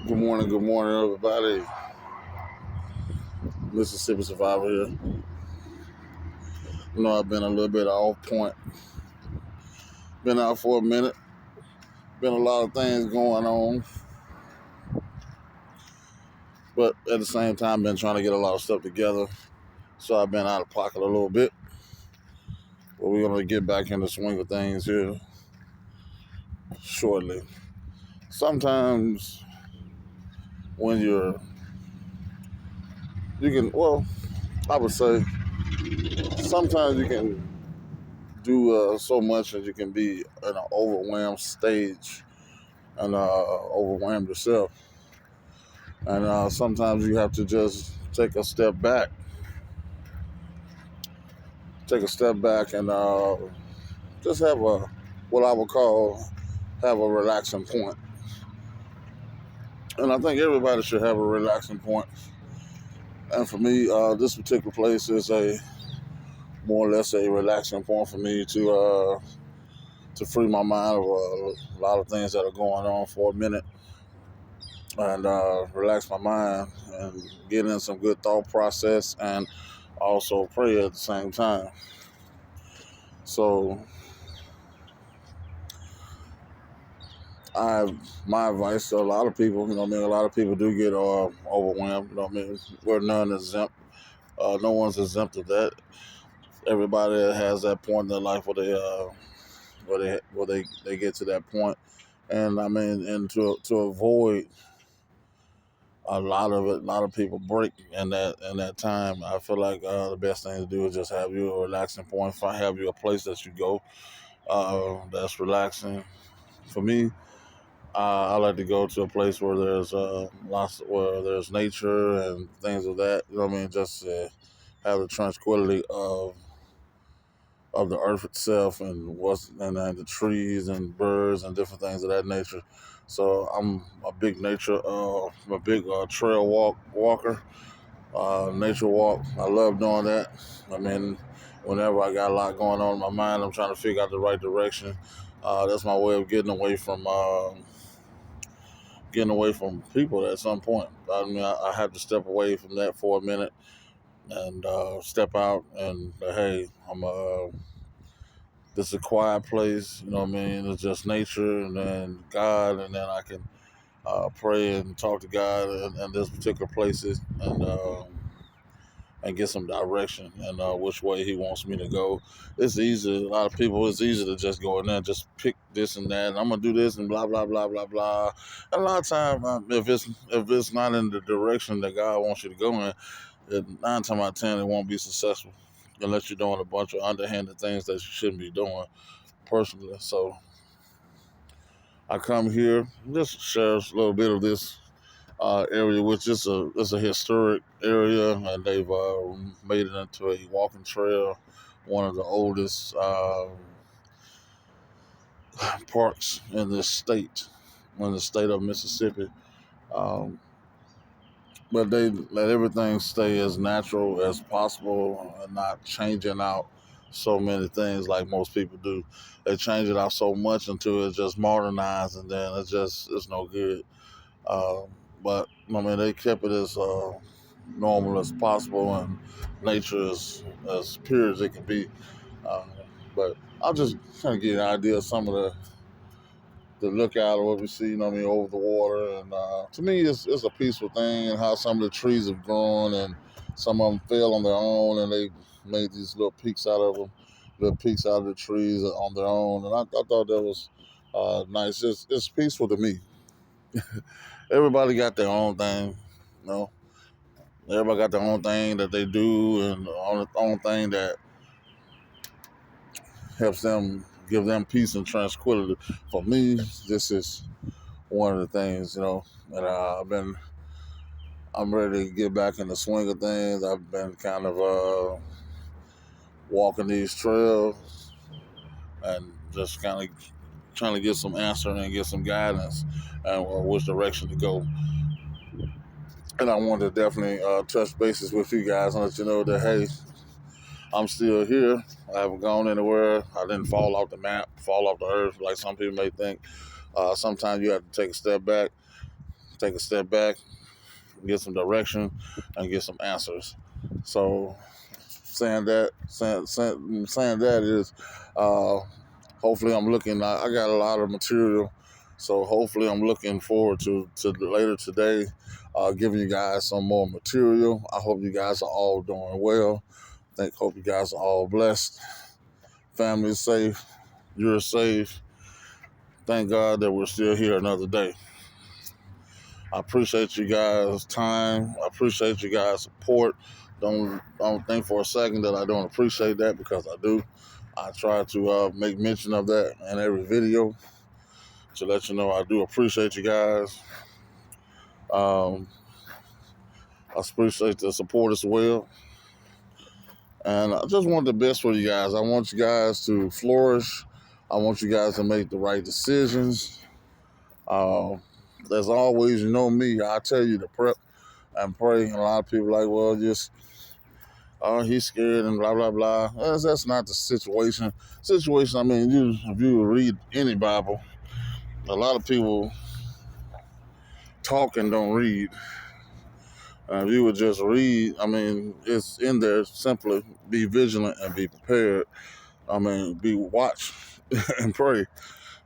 Good morning, everybody. Mississippi Survivor here. I've been a little bit off point. Been out for a minute. Been a lot of things going on, but at the same time, been trying to get a lot of stuff together. So I've been out of pocket a little bit. But we're gonna get back in the swing of things here shortly. Sometimes when you can, I would say, sometimes you can do so much and you can be in an overwhelmed stage and overwhelmed yourself. And sometimes you have to just take a step back, and just have what I would call have a relaxing point. And I think everybody should have a relaxing point. And for me, this particular place is a more or less a relaxing point for me to free my mind of a lot of things that are going on for a minute, and relax my mind and get in some good thought process and also pray at the same time. So my advice to a lot of people, a lot of people do get overwhelmed. We're none exempt. No one's exempt of that. Everybody has that point in their life where they get to that point, and and to avoid a lot of people break in that time. I feel like the best thing to do is just have you a relaxing point. Have you a place that you go that's relaxing. For me, I like to go to a place where there's where there's nature and things of that. Just have the tranquility of the earth itself and the trees and birds and different things of that nature. So I'm a big trail walker, nature walk. I love doing that. I mean, whenever I got a lot going on in my mind, I'm trying to figure out the right direction. That's my way of getting away from people at some point. I have to step away from that for a minute and step out and hey, this is a quiet place. It's just nature and then God, and then I can pray and talk to God in this particular places and get some direction and which way He wants me to go. It's easy. A lot of people, it's easy to just go in there and just pick this and that. And I'm gonna do this and blah blah blah blah blah. And a lot of time, if it's not in the direction that God wants you to go in, 9 times out of 10 it won't be successful unless you're doing a bunch of underhanded things that you shouldn't be doing personally. So I come here just share a little bit of this area, which is a historic area, and they've made it into a walking trail, one of the oldest parks in the state of Mississippi. Um, but they let everything stay as natural as possible and not changing out so many things like most people do. They change it out so much until it's just modernized, and then it's no good. Um, but they kept it as normal as possible, and nature as pure as it can be. Uh, but I'll just kind of get an idea of some of the lookout of what we see, over the water. And to me, it's a peaceful thing, and how some of the trees have grown, and some of them fell on their own, and they made these little peaks out of the trees on their own. And I thought that was nice. It's peaceful to me. Everybody got their own thing, you know. Everybody got their own thing that they do, and own thing that helps them give them peace and tranquility. For me, this is one of the things, and I'm ready to get back in the swing of things. I've been kind of walking these trails and just kind of trying to get some answer and get some guidance and which direction to go. And I wanted to definitely touch bases with you guys and let you know that, hey, I'm still here. I haven't gone anywhere. I didn't fall off the map, fall off the earth like some people may think. Sometimes you have to take a step back take a step back, get some direction, and get some answers. So saying that is, uh, hopefully I'm looking. I got a lot of material, so hopefully I'm looking forward to later today, giving you guys some more material. I hope you guys are all doing well. Hope you guys are all blessed. Family is safe. You're safe. Thank God that we're still here another day. I appreciate you guys' time. I appreciate you guys' support. Don't think for a second that I don't appreciate that, because I do. I try to make mention of that in every video to let you know I do appreciate you guys. Um, I appreciate the support as well. And I just want the best for you guys. I want you guys to flourish. I want you guys to make the right decisions. As always, you know me, I tell you to prep and pray. And a lot of people are like, well, just, oh, he's scared and blah, blah, blah. That's not the situation. I mean, if you read any Bible, a lot of people talk and don't read. If you would just read, I mean, it's in there. Simply be vigilant and be prepared. I mean, watch and pray.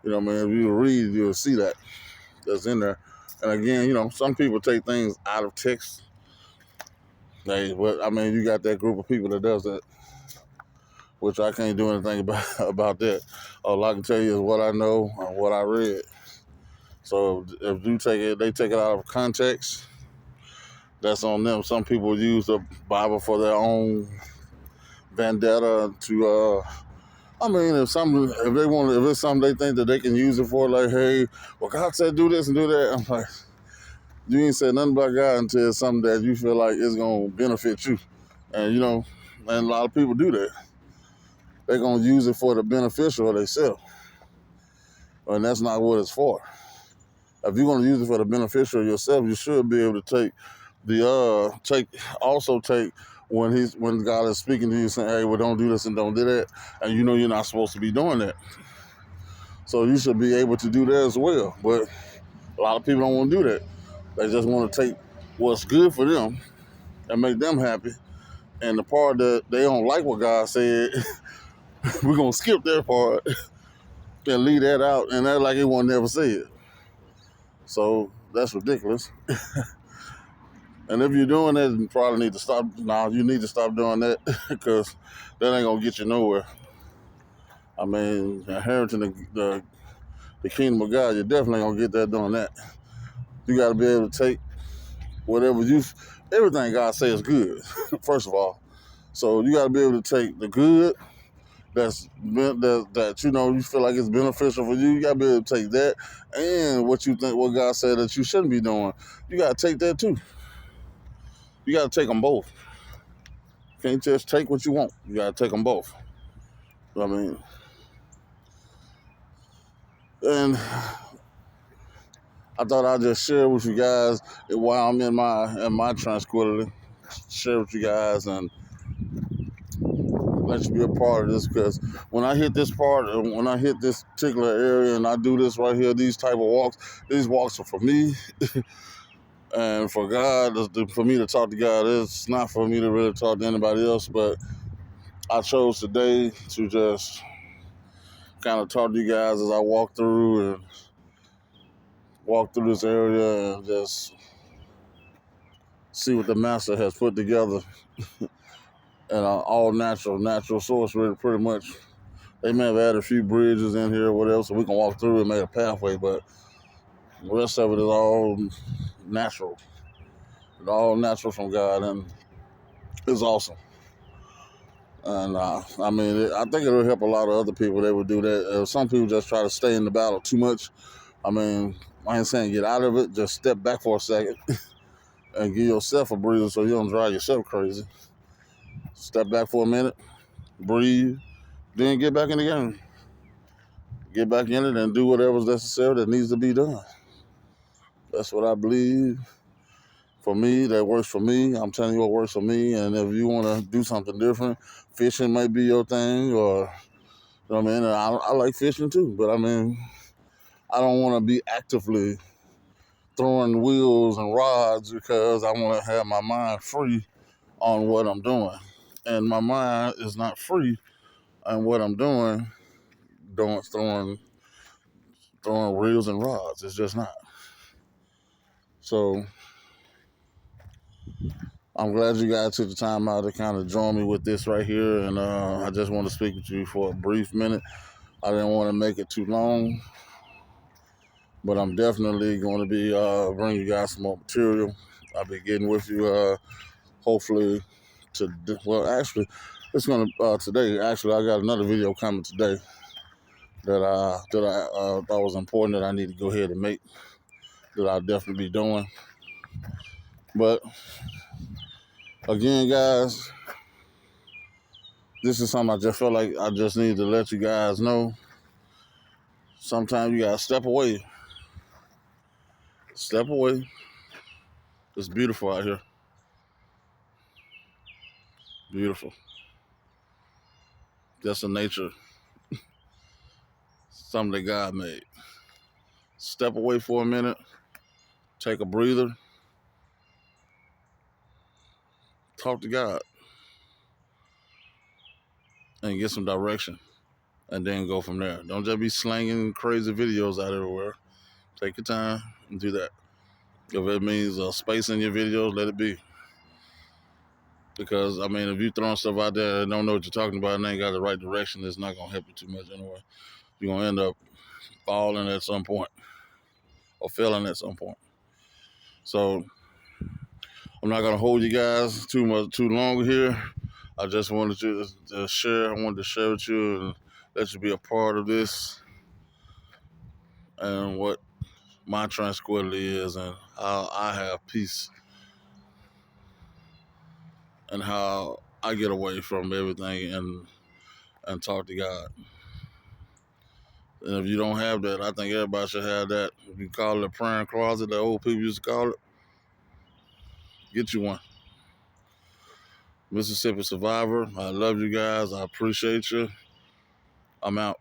You know what I mean? If you read, you'll see that's in there. And again, some people take things out of text. But I mean, you got that group of people that does that, which I can't do anything about that. All I can tell you is what I know and what I read. So if they take it out of context, that's on them. Some people use the Bible for their own vendetta to I mean, if it's something they think that they can use it for, like, hey, well, God said do this and do that. I'm like, you ain't said nothing about God until it's something that you feel like it's gonna benefit you. And and a lot of people do that. They're gonna use it for the beneficial of themselves. And that's not what it's for. If you're gonna use it for the beneficial of yourself, you should be able to take when God is speaking to you saying, hey, well, don't do this and don't do that, and you're not supposed to be doing that. So you should be able to do that as well. But a lot of people don't want to do that. They just want to take what's good for them and make them happy. And the part that they don't like what God said, we're going to skip that part and leave that out and act like it wasn't never said. So that's ridiculous. And if you're doing that, you probably need to stop. Now, you need to stop doing that, because that ain't going to get you nowhere. I mean, inheriting the kingdom of God, you're definitely going to get that doing that. You got to be able to take everything God says is good, first of all. So you got to be able to take the good that you feel like it's beneficial for you. You got to be able to take that, and what God said that you shouldn't be doing. You got to take that too. You got to take them both. You can't just take what you want. You got to take them both. I mean, and I thought I'd just share with you guys while I'm in my tranquility. Share with you guys and let you be a part of this, because when I hit this particular area and I do this right here, these walks are for me and for God, for me to talk to God. It's not for me to really talk to anybody else, but I chose today to just kind of talk to you guys as I walk through this area and just see what the Master has put together. And all natural source, really, pretty much. They may have added a few bridges in here or whatever, so we can walk through and make a pathway, but the rest of it is all natural. It's all natural from God, and it's awesome. And I mean, I think it'll help a lot of other people. They would do that. Some people just try to stay in the battle too much. I mean, I ain't saying get out of it. Just step back for a second and give yourself a breather so you don't drive yourself crazy. Step back for a minute, breathe, then get back in the game. Get back in it and do whatever's necessary that needs to be done. That's what I believe. For me, that works for me. I'm telling you what works for me. And if you want to do something different, fishing might be your thing, or, you know what I mean? And I like fishing too, but I mean, I don't want to be actively throwing wheels and rods because I want to have my mind free on what I'm doing. And my mind is not free on what I'm doing, throwing reels and rods. It's just not. So I'm glad you guys took the time out to kind of join me with this right here. And I just want to speak with you for a brief minute. I didn't want to make it too long, but I'm definitely going to be bringing you guys some more material. I'll be getting with you hopefully actually, it's going to today. Actually, I got another video coming today that I thought was important that I need to go ahead and make, that I'll definitely be doing. But again, guys, this is something I just felt like I just need to let you guys know. Sometimes you gotta step away. Step away. It's beautiful out here. Beautiful. That's the nature. Something that God made. Step away for a minute. Take a breather. Talk to God. And get some direction. And then go from there. Don't just be slanging crazy videos out everywhere. Take your time and do that. If it means space in your videos, let it be. Because, I mean, if you're throwing stuff out there and don't know what you're talking about and ain't got the right direction, it's not going to help you too much anyway. You're going to end up falling at some point or failing at some point. So I'm not going to hold you guys too long here. I just wanted you to share. I wanted to share with you and let you be a part of this and what my tranquility is and how I have peace and how I get away from everything and talk to God. And if you don't have that, I think everybody should have that. If you call it a praying closet, the old people used to call it, get you one. Mississippi Survivor, I love you guys. I appreciate you. I'm out.